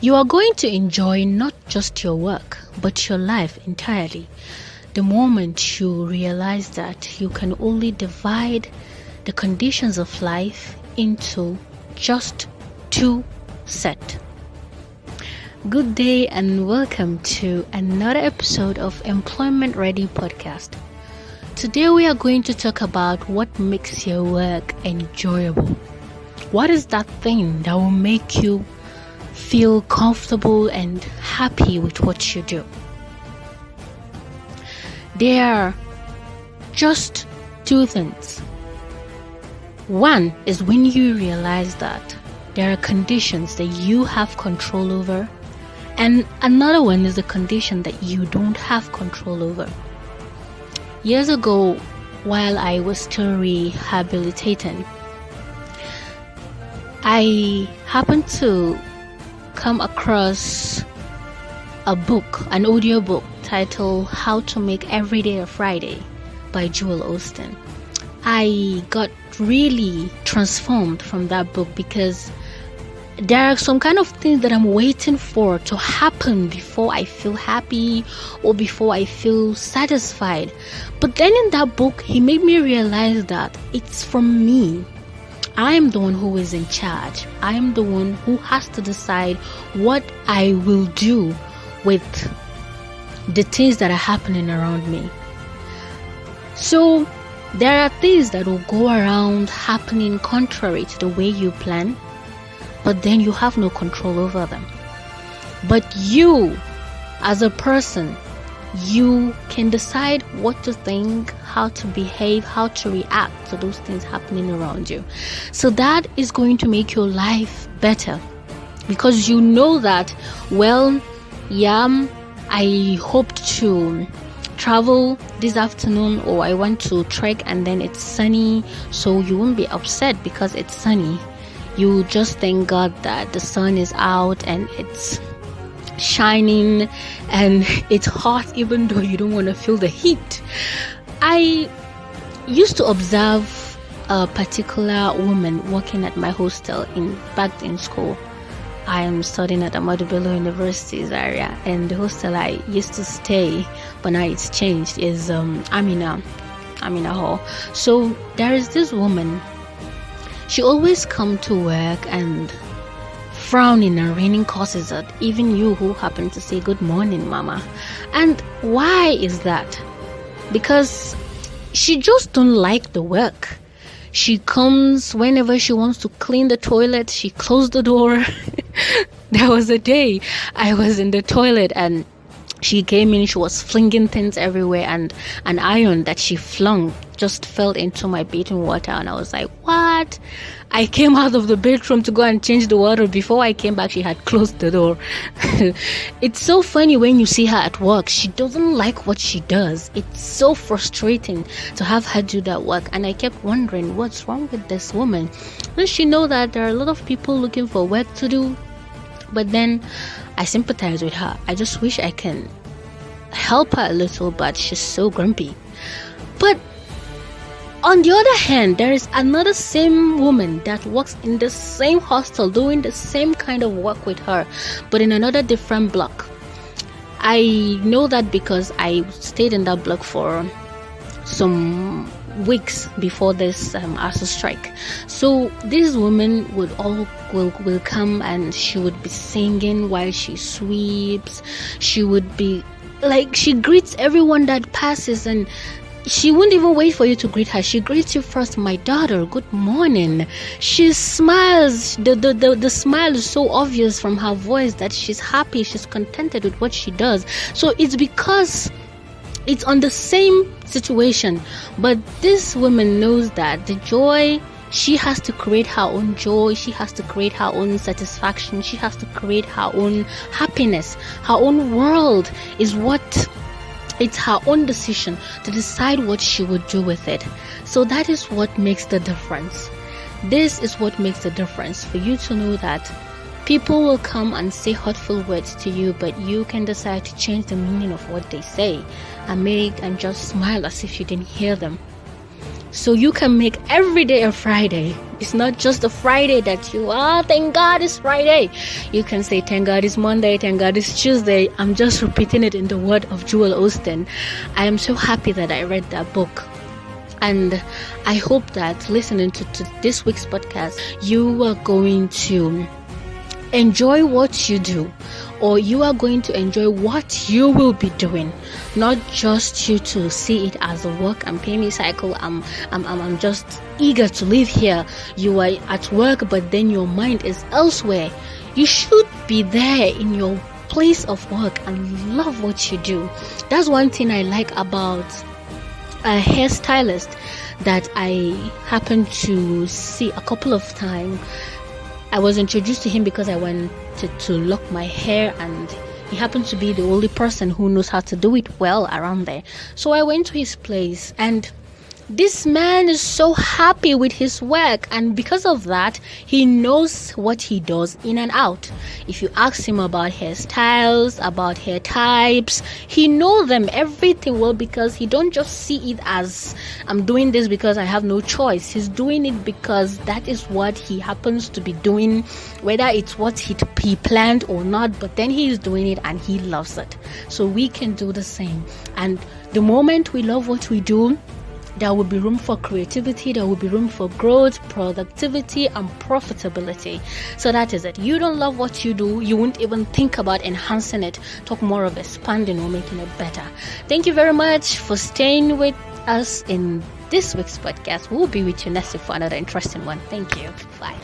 You are going to enjoy not just your work, but your life entirely. The moment you realize that you can only divide the conditions of life into just two sets. Good day and welcome to another episode of Employment Ready Podcast. Today we are going to talk about what makes your work enjoyable. What is that thing that will make you feel comfortable and happy with what you do? There are just two things. One is when you realize that there are conditions that you have control over, and another one is the condition that you don't have control over. Years ago, while I was still rehabilitating, I happened to come across a book, an audio book titled How to Make Every Day a Friday by Joel Osteen. I got really transformed from that book because there are some kind of things that I'm waiting for to happen before I feel happy or before I feel satisfied. But then in that book, he made me realize that it's from me. I am the one who is in charge. I am the one who has to decide what I will do with the things that are happening around me. So there are things that will go around happening contrary to the way you plan, but then you have no control over them. But you, as a person, you can decide what to think, how to behave, how to react to those things happening around you. So that is going to make your life better, because you know that, I hoped to travel this afternoon, or I want to trek and then it's sunny, so you won't be upset because it's sunny. You just thank God that the sun is out and it's shining and it's hot, even though you don't want to feel the heat. I used to observe a particular woman working at my hostel back in school. I am studying at Ahmadu Bello University's area, and the hostel I used to stay, but now it's changed, is Amina Hall. So there is this woman. She always come to work and frowning and raining curses at even you who happen to say good morning, mama. And why is that? Because she just don't like the work. She comes whenever she wants to clean the toilet, she closed the door. There was a day I was in the toilet and she came in, she was flinging things everywhere, and an iron that she flung just fell into my bathing water, and I was like, what? I came out of the bedroom to go and change the water. Before I came back, she had closed the door. It's so funny when you see her at work. She doesn't like what she does. It's so frustrating to have her do that work, and I kept wondering, what's wrong with this woman? Does she know that there are a lot of people looking for work to do? But then I sympathize with her. I just wish I can help her a little, but she's so grumpy. But on the other hand, there is another same woman that works in the same hostel doing the same kind of work with her, but in another different block. I know that because I stayed in that block for some weeks before this ASU strike. So this woman will come and she would be singing while she sweeps. She would be like, she greets everyone that passes, and she wouldn't even wait for you to greet her. She greets you first. My daughter, good morning. She smiles. The smile is so obvious from her voice that she's happy, she's contented with what she does. So it's because it's on the same situation, but this woman knows that the joy, she has to create her own joy, she has to create her own satisfaction, she has to create her own happiness. Her own world is what, it's her own decision to decide what she would do with it. So that is what makes the difference. This is what makes the difference, for you to know that people will come and say hurtful words to you, but you can decide to change the meaning of what they say and just smile as if you didn't hear them. So you can make every day a Friday. It's not just a Friday that you are, thank God it's Friday. You can say, thank God it's Monday, thank God it's Tuesday. I'm just repeating it in the word of Joel Osteen. I am so happy that I read that book. And I hope that listening to this week's podcast, you are going to enjoy what you do, or you are going to enjoy what you will be doing, not just you to see it as a work and pay me cycle. I'm just eager to live here. You are at work, but then your mind is elsewhere. You should be there in your place of work and love what you do. That's one thing I like about a hairstylist that I happened to see a couple of times. I was introduced to him because I wanted to lock my hair, and he happened to be the only person who knows how to do it well around there. So I went to his place, and this man is so happy with his work, and because of that, he knows what he does in and out. If you ask him about hairstyles, about hair types, he knows them, everything well, because he don't just see it as I'm doing this because I have no choice. He's doing it because that is what he happens to be doing, whether it's what he planned or not, but then he is doing it and he loves it. So we can do the same. And the moment we love what we do, there will be room for creativity, there will be room for growth, productivity, and profitability. So that is it. You don't love what you do, you won't even think about enhancing it, talk more of expanding or making it better. Thank you very much for staying with us in this week's podcast. We'll be with you next week for another interesting one. Thank you. Bye.